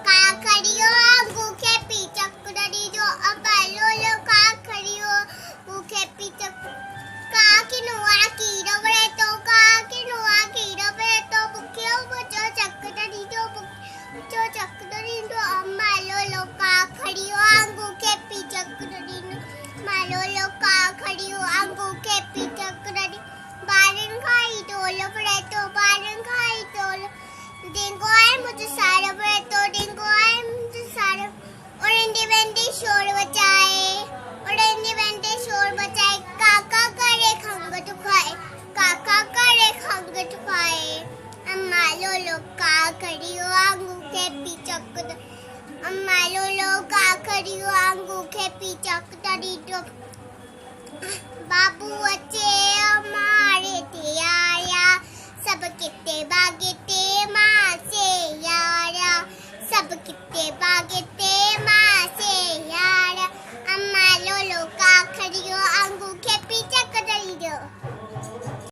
का खड़ियो भूखे पीचक डरी जो अम्मा लो का खड़ियो भूखे पीचक का किनुआ कीड़ो बड़े तो का किनुआ कीड़ो बड़े तो भूखे बचो चक्करी जो चक्करी जो अम्मा लो का खड़ियो भूखे पीचक डरी मालो का खड़ियो भूखे पीचक डरी बारन खाई टोलो बड़े तो बारन खाई टोलो डिंगो आए मुझे सारे बड़े तो डिंगो आए मुझे सारे ओरेंडी वेंडी शोर बचाए काका करे खंगट खाए अम्मा लो का खड़ियो आंगूखे पीचक अम्मा लो का खड़ियो आंगूखे पीचक डरी तो बाबू अच्छे हमारे ते आया सब कितने बागे ते माँ से